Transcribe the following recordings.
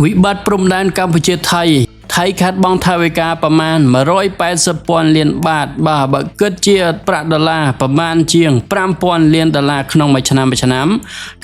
วิบัติพรมแดนกัมพูชาไทยขาดบองทาวิกาประมาณ180 ปอนด์เหรียญบาทบักเกิดเจียประดอลลาร์ประมาณเชียง5 ปอนด์เหรียญดอลลาร์ขนมไปชนะ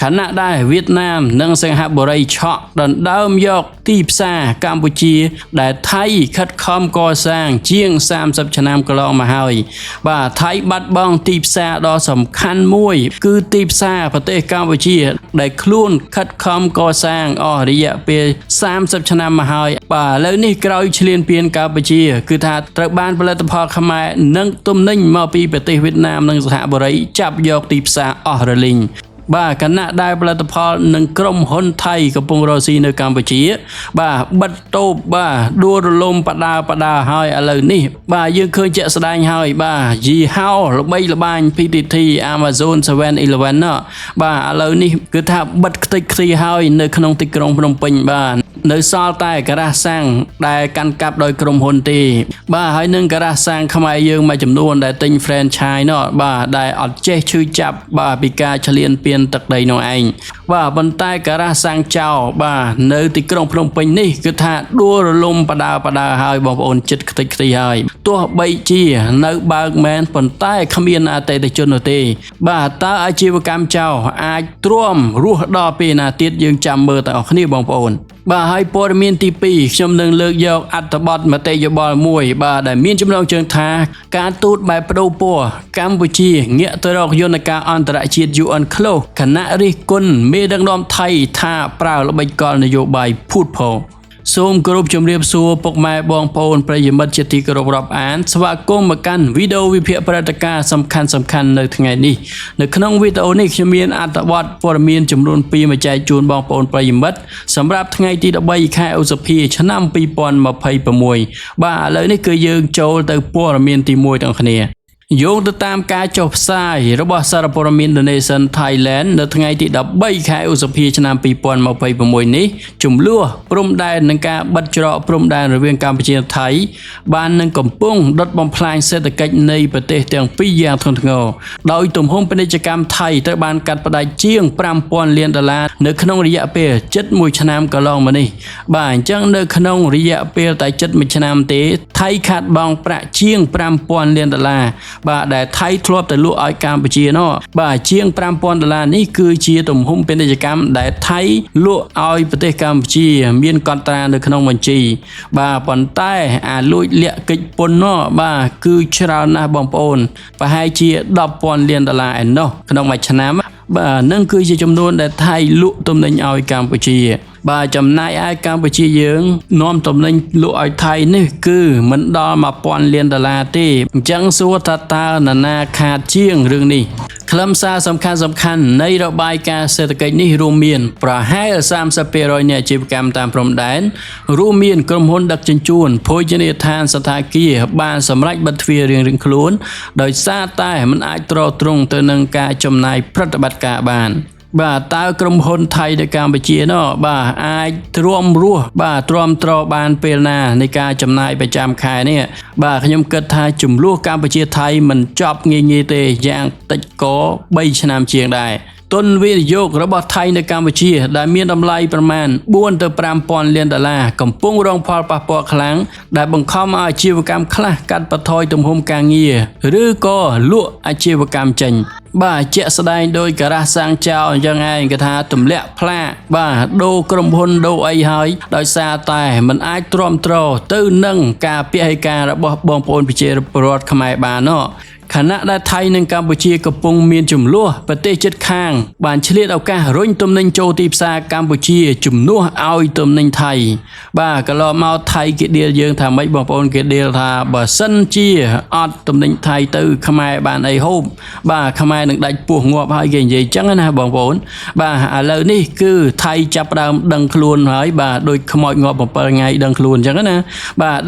ขณะได้เวียดนามนังสิงหบุรีเฉาะดันดาวมยกตีบซากัมพูชีได้ไทยคัดคอมก่อสร้างเชียง30 ชนะกลองมาให้ไทยบัดบองตีบซาดอสำคัญมวยคือตีบซาประเทศกัมพูชีได้คลุ่นคัดคอมก่อสร้างระยะเปีย30 ชนะมาให้แล้วนี่กลายเฉลียนเปลี่ยนกัมพูชีคือถ้าตระบานผลิตภัณฑ์ขมายนั่งตุ้มนิ่งมาปีประเทศเวียดนามนังสหบุรีจับยกตีบซาระลิงคณะได้ผลิตภัณฑ์หนึ่งกรมหนไทยกับปงโรซีในกัมพูชีบัดโตดูรลมปดาให้อะไรนี่ยังเคยจะแสดงให้ยีเฮาระบายระบายพีทีทีAmazon 7-Eleven เนาะอะไรนี่คือถ้าบัดติดคลีให้ในขนมติกรงพนมเปญในซอลใต้กระสร้างได้การกับโดยกรมหนตีให้หนึ่งกระสร้างขมายยังมาจำนวนได้ติงแฟรนไชส์เนาะได้อดเจชื่อจับปีกาเฉลียนเปลี่ยนตักใดน้องเองบนใต้กระสร้างเจ้าในติกรงพนมเปญนี่คือถ้าดูลมปดาให้บอกโอนจิตติคลีให้ตัวใบจีในบางแมนบนใต้ขมิ้นอาเตติจนตีตาอาชีวกรรมเจ้าอาจตรวมรูดอปีนาติดยังจำเบอร์แต่ออกนี่บอกโอนให้ปรมีนตีปีชมนึงเลือกยกอัตบอดมาเตยบอลมวยได้มีจำนวนเชิงทาการตูดใบประตูปัวกัมพูชีเงียตรอกยนการอันตรายชีดยูอันโคลคณะริกุลเมดังนอมไทยท่าเปล่าและใบกรนโยบายพูดพอសូមគោរពជំរាបសួរពុកម៉ែបងប្អូនប្រិយមិត្តជាទីគោរពរាប់អានស្វាគមន៍មកកាន់វីដេអូវិភាគព្រឹត្តិការណ៍សំខាន់នៅថ្ងៃនេះនៅក្នុងវីដេអូនេះខ្ញុំមានអត្ថបទព័ត៌មានចំនួន2មកចែកជូនបងប្អូនប្រិយមិត្តសម្រាប់ថ្ងៃទី13 ខែឧសភាឆ្នាំ2026ឥឡូវនេះគឺយើងចូលទៅព័ត៌មានទី1ទាំងគ្នាយោងទៅតាមការចុះផ្សាយរបស់សារព័ត៌មាន Donation Thailand នៅថ្ងៃទី13 ខែឧសភាឆ្នាំ2026នេះចំនួនព្រំដែននឹងការបិទច្រកព្រំដែនរវាងកម្ពុជានិងថៃបាននឹងកំពុងដុតបំផ្លាញសេដ្ឋកិច្ចនៃប្រទេសទាំងពីរយ៉ាងធ្ងន់ធ្ងរដោយទំហំពាណិជ្ជកម្មថៃត្រូវបានកាត់ផ្តាច់ជាង $5,000 លាននៅក្នុងរយៈពេលជិត1ឆ្នាំកន្លងមកនេះអញ្ចឹងនៅក្នុងរយៈពេលតែជិត1ឆ្នាំទេថៃខាត់បង់ប្រាក់ជាង $5,000 លានដែលថៃធ្លាប់តែលក់ឲ្យកម្ពុជាជាង $5,000 នេះគឺជាទំហំពាណិជ្ជកម្មដែលថៃលក់ឲ្យប្រទេសកម្ពុជាមានកត់ត្រានៅក្នុងបញ្ជីប៉ុន្តែអាលួចលាក់កិច្ចពន្ធគឺច្រើនណាស់បងប្អូនប្រហែលជា $10,000 លានឯណោះក្នុងមួយឆ្នាំនឹងគឺជាចំនួនដែលថៃលក់ទំនិញឲ្យកម្ពុជាចំណែកឯកម្ពុជាយើងនាំទំនិញលក់ឲ្យថៃនេះគឺមិនដល់ $1,000 លានទេអញ្ចឹងសួរថាតើនរណាខាតជាងរឿងនេះខ្លឹមសារសំខាន់នៃរបាយការណ៍សេដ្ឋកិច្ចនេះរួមមានប្រហែល 30% នៃអាជីវកម្មតាមព្រំដែនរួមមានក្រុមហ៊ុនដឹកជញ្ជូនភោជនីយដ្ឋានសណ្ឋាគារបានសម្រេចបិទទ្វាររៀងៗខ្លួនដោយសារតែមិនអាចទ្រទ្រង់ទៅនឹងការចំណាយប្រតិបត្តិការបានតើក្រុមហ៊ុនថៃនៅកម្ពុជាអាចទ្រាំរស់ទ្រាំទ្របានពេលណានៃការចំណាយប្រចាំខែនេះខ្ញុំគិតថាចំនួនកម្ពុជាថៃមិនចប់ងាយទេយ៉ាងតិចក៏3ឆ្នាំជាងដែរទុនវិនិយោគរបស់ថៃនៅកម្ពុជាដែលមានតម្លៃប្រមាណ $4 ទៅ $5,000 លានកំពុងរងផលប៉ះពាល់ខ្លាំងដែលបង្ខំឲ្យអាជីវកម្មខ្លះកាត់បន្ថយទំហំការងារឬក៏លក់អាជីវកម្មចេញជាក់ស្ដែងដោយការ៉ាសាំងចោលអញ្ចឹងឯងគេថាទម្លាក់ផ្លាកដូរក្រុមហ៊ុនដូរអីហើយដោយសារតែมันអាចទ្រាំទ្រទៅនឹងការពហិការរបស់បងប្អូនប្រជាពលរដ្ឋខ្មែរបានខណៈដែលថៃនិងកម្ពុជាកំពុងមានចំនួនប្រទេសជិតខាងបានឆ្លៀតឱកាសរុញទំនិញចូលទីផ្សារកម្ពុជាជំនួសឲ្យទំនិញថៃកន្លងមកថៃគេដៀលយើងថាម៉េចបងប្អូនគេដៀលថាបើសិនជាអត់ទំនិញថៃទៅខ្មែរបានអីហូបខ្មែរនឹងដាច់ពោះងាប់ហើយគេនិយាយចឹងណាបងប្អូនឥឡូវនេះគឺថៃចាប់ផ្ដើមដឹងខ្លួនហើយដោយខ្មោចងាប់7ថ្ងៃដឹងខ្លួនចឹងណា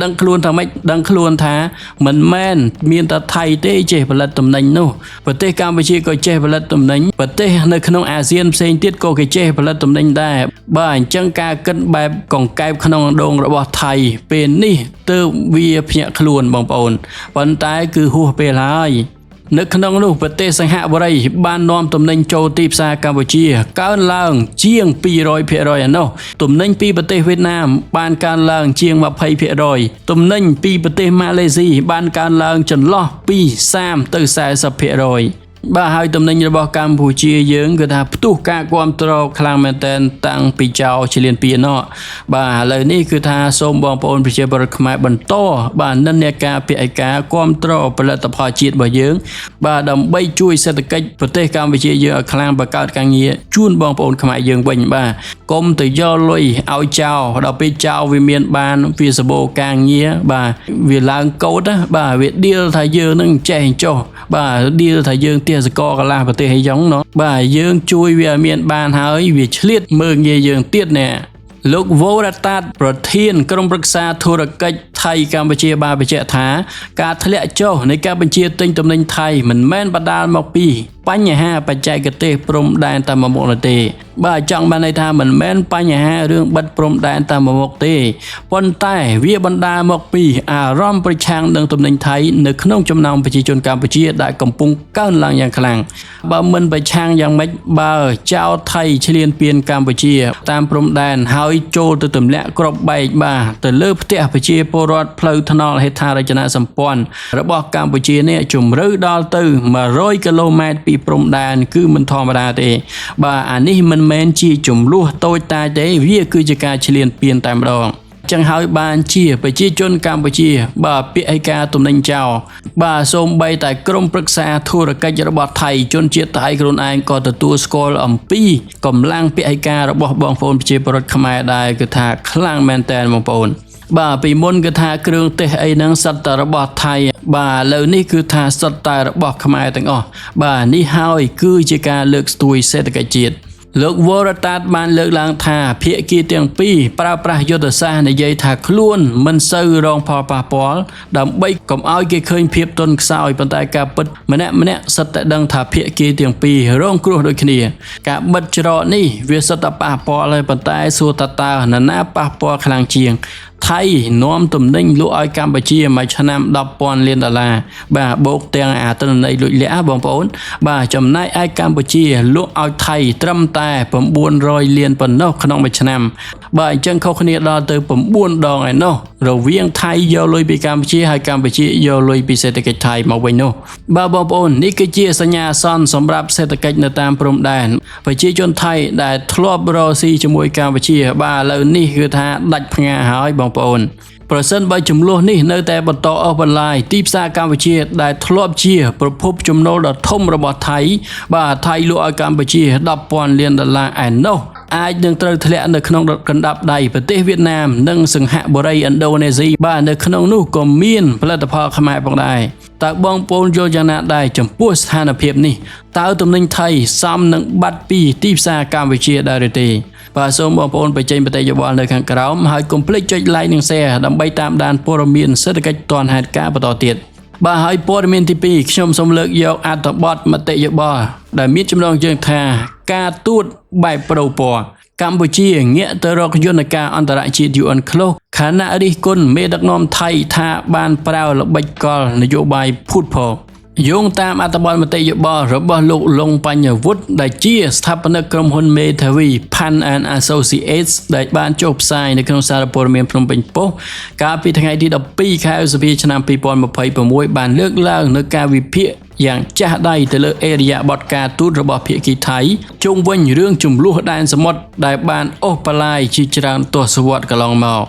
ដឹងខ្លួនថាម៉េចដឹងខ្លួនថាមិនមែនមានតែថៃទេចេះផលិតទំនិញនោះប្រទេសកម្ពុជាក៏ចេះផលិតទំនិញប្រទេសនៅក្នុងអាស៊ានផ្សេងទៀតក៏គេចេះផលិតទំនិញដែរអញ្ចឹងការគិតបែបកង្កែបក្នុងអណ្ដូងរបស់ថៃពេលនេះទើបវាភ្ញាក់ខ្លួនបងប្អូនប៉ុន្តែគឺហួសពេលហើយ នៅក្នុងនោះប្រទេសសិង្ហបុរីបាននាំទំនិញចូលទីផ្សារកម្ពុជាកើនឡើងជាង 200% ឯណោះទំនិញពីប្រទេសវៀតណាមបានកើនឡើងជាង 20% ទំនិញពីប្រទេសម៉ាឡេស៊ីបានកើនឡើងចន្លោះពី 30 ទៅ 40%បាទហើយទំនិញរបស់កម្ពុជាយើងគឺថាផ្ទុះការគាំទ្រខ្លាំងមែនទែនតាំងពីចៅឈ្លានពានណោះបាទឥឡូវនេះគឺថាសូមបងប្អូនប្រជាពលរដ្ឋខ្មែរបន្តបាទនិន្នាការពាក្យឯកាគាំទ្រផលិតផលជាតិរបស់យើងបាទដើម្បីជួយសេដ្ឋកិច្ចប្រទេសកម្ពុជាយើងឲ្យខ្លាំងបង្កើតការងារជូនបងប្អូនខ្មែរយើងវិញបាទកុំទៅយកលុយឲ្យចៅដល់ពេលចៅវាមានបានវាសបោការងារបាទវាឡើងកោតបាទវាឌីលថាយើងនឹងចេះចុះបាទឌីលថាយើងទេសកលកន្លះប្រទេសអីចឹងណោះបាទយើងជួយវាមានបានហើយវាឆ្លៀតមើងងាយយើងទៀតណែលោកវរតាតប្រធានក្រុមប្រឹក្សាធុរកិច្ចថៃកម្ពុជាបានបញ្ជាក់ថាការធ្លាក់ចុះនៃការបញ្ជាទិញទំនិញថៃមិនមែនបណ្ដាលមកពីបញ្ហាបច្ចេកទេសព្រំដែនតែមួយមុខនោះទេបាទចង់បានន័យថាមិនមែនបញ្ហារឿងបិទព្រំដែនតែមួយមុខទេប៉ុន្តែវាបណ្ដាលមកពីអារម្មណ៍ប្រឆាំងនឹងទំនិញថៃនៅក្នុងចំណោមប្រជាជនកម្ពុជាដែលកំពុងកើនឡើងយ៉ាងខ្លាំងបើមិនប្រឆាំងយ៉ាងម៉េចបើចៅថៃឈ្លានពានកម្ពុជាតាមព្រំដែនហើយចូលទៅទម្លាក់គ្រាប់បែកបាទទៅលើផ្ទះប្រជាពលរដ្ឋផ្លូវថ្នល់ហេដ្ឋារចនាសម្ព័ន្ធរបស់កម្ពុជានេះជម្រៅដល់ទៅ100 គីឡូម៉ែត្រពីព្រំដែនគឺមិនធម្មតាទេបាទអានេះមិនមែនជាចំនួនតូចតាចទេវាគឺជាការឈ្លានពានតែម្ដងចឹងហើយបានជាប្រជាជនកម្ពុជាបាទពាក្យឯកាទំនិញចោលបាទសូម្បីតែក្រុមប្រឹក្សាធុរកិច្ចរបស់ថៃជនជាតិថៃខ្លួនឯងក៏ទទួលស្គាល់អំពីកម្លាំងពាក្យឯការបស់បងប្អូនប្រជាពលរដ្ឋខ្មែរដែរគឺថាខ្លាំងមែនតើបងប្អូនបាទពីមុនគឺថាគ្រឿងទេសអីហ្នឹងសិតតែរបស់ថៃបាទឥឡូវនេះគឺថាសិតតែរបស់ខ្មែរទាំងអស់បាទនេះហើយគឺជាការលើកស្ទួយសេដ្ឋកិច្ចជាតិលោកវរតាតបានលើកឡើងថាភាគីទាំងពីរប្រើប្រាស់យុទ្ធសាស្ត្រនិយាយថាខ្លួនមិនសូវរងផលប៉ះពាល់ដើម្បីកុំឲ្យគេឃើញភាពទន់ខ្សោយប៉ុន្តែការពិតម្នាក់សិតតែដឹងថាភាគីទាំងពីររងគ្រោះដូចគ្នាការបិទច្រកនេះវាសិតតែប៉ះពាល់ហើយប៉ុន្តែសួរតើនរណាប៉ះពាល់ខ្លាំងជាងថៃនាំទំនិញលក់ឲ្យកម្ពុជាមួយឆ្នាំ $10,000 លានបាទបូកទាំងអាទិន្នន័យលួចលាក់បងប្អូនបាទចំណែកឯកម្ពុជាលក់ឲ្យថៃត្រឹមតែ900 លានប៉ុណ្ណោះក្នុងមួយឆ្នាំបាទអញ្ចឹងខុសគ្នាដល់ទៅ9 ដងឯណោះរវាងថៃយកលុយពីកម្ពុជាហើយកម្ពុជាយកលុយពីសេដ្ឋកិច្ចថៃមកវិញនោះបាទបងប្អូននេះគឺជាសញ្ញាអាសន្នសម្រាប់សេដ្ឋកិច្ចនៅតាមព្រំដែនប្រជាជនថៃដែលធ្លាប់រកស៊ីជាមួយកម្ពុជាបាទឥឡូវនេះគឺថាដាច់ផ្ងាហើយបងប្អូនប្រសិនបើចំនួននេះនៅតែបន្តអស់បន្លាយទីផ្សារកម្ពុជាដែលធ្លាប់ជាប្រភពចំណូលដ៏ធំរបស់ថៃបាទថៃលក់ឲ្យកម្ពុជា $10,000 លានឯណោះអាចនឹងត្រូវធ្លាក់នៅក្នុងកណ្ដាប់ដៃប្រទេសវៀតណាមនិងសិង្ហបុរីឥណ្ឌូនេស៊ីបាទនៅក្នុងនោះក៏មានផលិតផលខ្មែរផងដែរតើបងប្អូនយល់យ៉ាងណាដែរចំពោះស្ថានភាពនេះតើទំនិញថៃសមនឹងបាត់ពីទីផ្សារកម្ពុជាដែរឬទេបាទសូមបងប្អូនបញ្ចេញមតិយោបល់នៅខាងក្រោមហើយកុំភ្លេចចុច like និង share ដើម្បីតាមដានព័ត៌មានសេដ្ឋកិច្ចទាន់ហេតុការណ៍បន្តទៀតបាទហើយព័ត៌មានទី2ខ្ញុំសូមលើកយកអត្ថបទមតិយោបល់ដែលមានចំណងជើងថាការទូតបែបប្រូពណ៌កម្ពុជាងាកទៅរកយន្តការអន្តរជាតិ UN Close ខណៈរិះគន់មេដឹកនាំថៃថាបានប្រើល្បិចកលនយោបាយភូតផលយោងតាមអត្ថបទមតិយោបល់របស់លោកលងបញ្ញវុឌ្ឍដែលជាស្ថាបនិកក្រុមហ៊ុនមេធាវី Pan and Associates ដែលបានចុះផ្សាយនៅក្នុងសារព័ត៌មានភ្នំពេញប៉ុស្តិ៍កាលពីថ្ងៃទី12 ខែឧសភាឆ្នាំ 2026បានលើកឡើងនៅការវិភាគយ៉ាងចាស់ដៃទៅលើអេរយាប័តការទូតរបស់ភាគីថៃជុំវិញរឿងចំនួនដែនសមុទ្រដែលបានអូសបន្លាយជាច្រើនទសវត្សរ៍កន្លងមក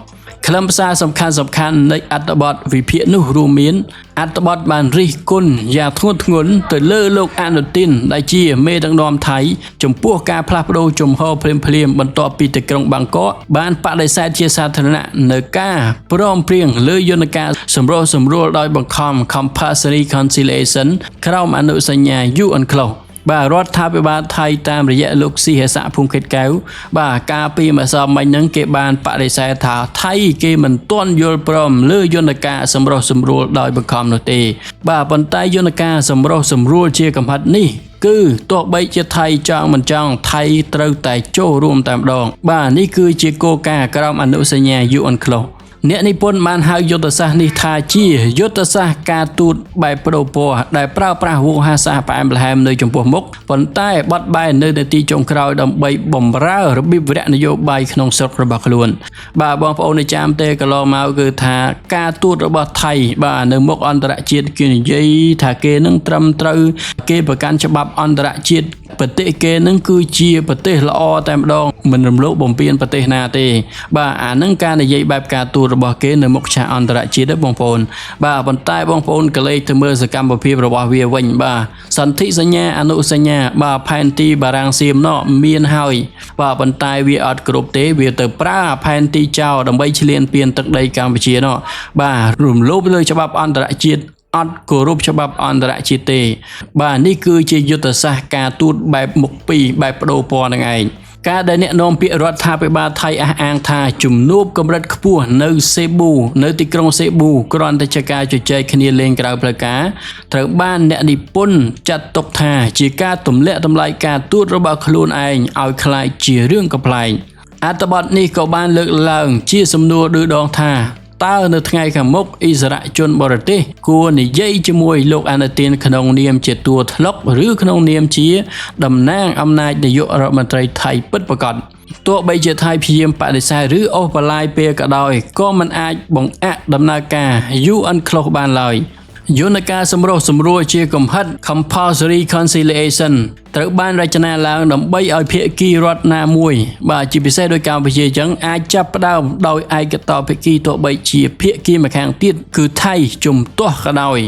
ខ្លឹមសារសំខាន់នៃអត្ថបទវិភាគនោះរួមមានអត្ថបទបានរិះគន់យ៉ាងធ្ងន់ធ្ងរទៅលើលោកអនុទានដែលជាមេដឹកនាំថៃចំពោះការផ្លាស់ប្ដូរជំហរភ្លាមបន្ទាប់ពីទីក្រុងបាងកកបានបដិសេធជាសាធារណៈនៅការព្រមព្រៀងលើយន្តការសម្រុះសម្រួលដោយបង្ខំ Compulsory Conciliation ក្រោមអនុសញ្ញា UN Closeបាទរដ្ឋាភិបាលថៃតាមរយៈលោកស៊ីហេសៈភូមិខេត្តកែវបាទការពីម្សិលមិញហ្នឹងគេបានបដិសេធថាថៃគេមិនទាន់យល់ព្រមលើយន្តការសម្រុះសម្រួលដោយបង្ខំនោះទេបាទប៉ុន្តែយន្តការសម្រុះសម្រួលជាកំហិតនេះគឺទោះបីជាថៃចង់មិនចង់ថៃត្រូវតែចូលរួមតែម្ដងបាទនេះគឺជាគោលការណ៍ក្រោមអនុសញ្ញា UN Close អ្នកនិពន្ធបានហៅយុទ្ធសាស្ត្រនេះថាជាយុទ្ធសាស្ត្រការទូតបែបបដូរពណ៌ដែលប្រើប្រាស់វោហារសាស្ត្រផ្អែមល្ហែមនៅចំពោះមុខប៉ុន្តែបត់បែននៅនាទីចុងក្រោយដើម្បីបំរើរបៀបវរៈនយោបាយក្នុងស្រុករបស់ខ្លួនបាទបងប្អូននៃចាំទេកន្លងមកគឺថាការទូតរបស់ថៃបាទនៅមុខអន្តរជាតិគេនិយាយថាគេនឹងត្រឹមត្រូវគេប្រកាន់ច្បាប់អន្តរជាតិប្រទេសគេនឹងគឺជាប្រទេសល្អតែម្ដងមិនរំលោភបំពានប្រទេសណាទេបាទអានឹងការនិយាយបែបការទូតរបស់គេនៅមុខឆាកអន្តរជាតិទេបងប្អូនបាទប៉ុន្តែបងប្អូនកលេចទៅមើលសកម្មភាពរបស់វាវិញបាទសន្ធិសញ្ញាអនុសញ្ញាបាទផែនទីបារាំងសៀមណោះមានហើយបាទប៉ុន្តែវាអត់គ្រប់ទេវាទៅប្រើផែនទីចោលដើម្បីឈ្លានពានទឹកដីកម្ពុជាណោះបាទរំលោភលើច្បាប់អន្តរជាតិអត់គោរពច្បាប់អន្តរជាតិទេបាទនេះគឺជាយុទ្ធសាស្ត្រការទូតបែបមុខពីរបែបបដូរពណ៌នឹងឯងការដែលអ្នកនាំពាក្យរដ្ឋាភិបាលថៃអះអាងថាជំនួបកម្រិតខ្ពស់នៅសេប៊ូនៅទីក្រុងសេប៊ូគ្រាន់តែជាការជជែកគ្នាលេងក្រៅផ្លូវការត្រូវបានអ្នកនិពន្ធចាត់ទុកថាជាការទម្លាក់តម្លៃការទូតរបស់ខ្លួនឯងឲ្យคล้ายជារឿងកំ pl ែងអត្ថបទនេះក៏បានលើកឡើងជាសំណួរឌឺដងថាតើនៅថ្ងៃខាងមុខអ៊ីស្រាអែលជនបរទេសគួរនិយាយជាមួយលោកអនុទានក្នុងនាមជាតួថ្លុកឬក្នុងនាមជាតំណាងអំណាចនាយករដ្ឋមន្ត្រីថៃពិតប្រាកដទោះបីជាថៃព្យាយាមបដិសេធឬអូសបន្លាយពេលក៏ដោយក៏មិនអាចបង្អាក់ដំណើរការ UN Close បានឡើយយន្តការសម្រុះសម្រួលជាកំហិត Compulsory Conciliation ត្រូវបានរចនាឡើងដើម្បីឲ្យភាគីរដ្ឋណាមួយបាទជាពិសេសដោយកម្ពុជាអញ្ចឹងអាចចាប់ផ្ដើមដោយឯកតោភាគីទោះបីជាភាគីម្ខាងទៀតគឺថៃជំទាស់ក៏ដោយ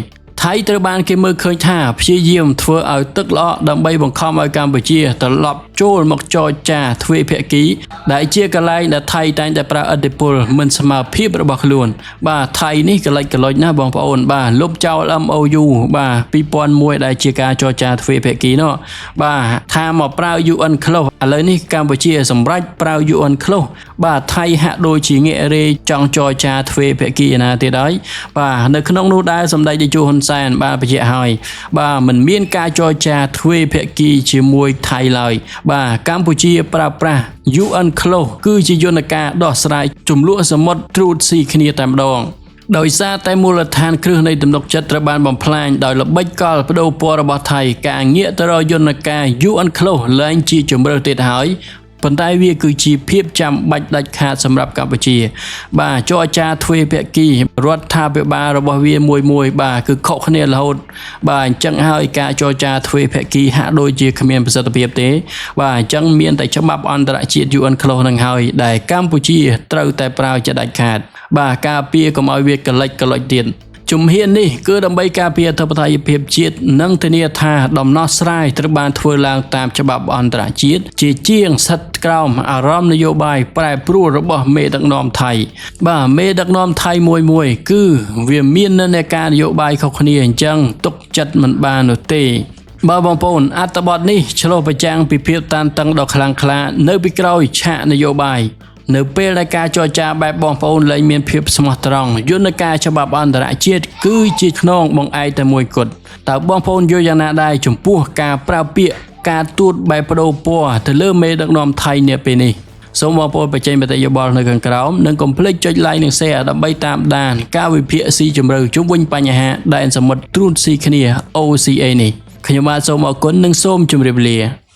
ថៃត្រូវបានគេមើលឃើញថាព្យាយាមធ្វើឲ្យទឹកល្អដើម្បីបង្ខំឲ្យកម្ពុជាត្រឡប់ចូលមកចរចាទ្វេភាគីដែលជាកន្លែងដែលថៃតែងតែប្រើឥទ្ធិពលមិនស្មើភាពរបស់ខ្លួនបាទថៃនេះកលិចកលុចណាស់បងប្អូនបាទលុបចោល MOU បាទ2001ដែលជាការចរចាទ្វេភាគីនោះបាទថាមកប្រើ UN Close ឥឡូវនេះកម្ពុជាសម្រេចប្រើ UN Close បាទថៃហាក់ដូចជាងាករេចង់ចរចាទ្វេភាគីណាទៀតហើយបាទនៅក្នុងនោះដែរសម្ដេចតេជោហ៊ុនសែនបាទបញ្ជាក់ហើយបាទមិនមានការចរចាទ្វេភាគីជាមួយថៃឡើយបាទកម្ពុជាប្រើប្រាស់ UN Close គឺជាយន្តការដោះស្រាយចំនួនសមុទ្រត្រួតស៊ីគ្នាតែម្ដងដោយសារតែមូលដ្ឋានគ្រឹះនៃទំនុកចិត្តត្រូវបានបំផ្លាញដោយល្បិចកលបដូរពណ៌របស់ថៃការងាកទៅរកយន្តការ UN Close ឡើងជាជម្រើសទៀតហើយប៉ុន្តែវាគឺជាភាពចាំបាច់ដាច់ខាតសម្រាប់កម្ពុជាបាទចរចាទ្វេភាគីរដ្ឋាភិបាលរបស់វាមួយបាទគឺខុសគ្នារហូតបាទអញ្ចឹងហើយការចរចាទ្វេភាគីហាក់ដូចជាគ្មានប្រសិទ្ធភាពទេបាទអញ្ចឹងមានតែច្បាប់អន្តរជាតិ UN Close នឹងហើយដែលកម្ពុជាត្រូវតែប្រើជាដាច់ខាតបាទការពារកុំឲ្យវាកលិចកលុចទៀតជំហាននេះគឺដើម្បីការពារអធិបតេយ្យភាពជាតិនិងធានាថាដំណោះស្រាយត្រូវបានធ្វើឡើងតាមច្បាប់អន្តរជាតិជាជាងស្ថិតក្រោមអារម្មណ៍នយោបាយប្រែប្រួលរបស់មេដឹកនាំថៃបាទមេដឹកនាំថៃមួយគឺវាមាននិន្នាការនយោបាយខុសគ្នាអញ្ចឹងទុកចិត្តមិនបាននោះទេបាទបងប្អូនអត្ថបទនេះឆ្លុះបញ្ចាំងពីភាពតានតឹងដ៏ខ្លាំងក្លានៅពីក្រោយឆាកនយោបាយនៅពេលដែលការចរចាបែបបងប្អូនលែងមានភាពស្មោះត្រង់យន្តការច្បាប់អន្តរជាតិគឺជាខ្នងបង្អែកតែមួយគត់តើបងប្អូនយល់យ៉ាងណាដែរចំពោះការប្រើពាក្យការទូតបែបបដូរពណ៌ទៅលើមេដឹកនាំថៃនាពេលនេះសូមបងប្អូនបញ្ចេញមតិយោបល់នៅខាងក្រោមនិងកុំភ្លេចចុច like និង share ដើម្បីតាមដានការវិភាគស៊ីជម្រៅជុំវិញបញ្ហាដែនសមុទ្រត្រួតស៊ីគ្នា OCA នេះខ្ញុំបាទសូមអរគុណនិងសូមជម្រាបលា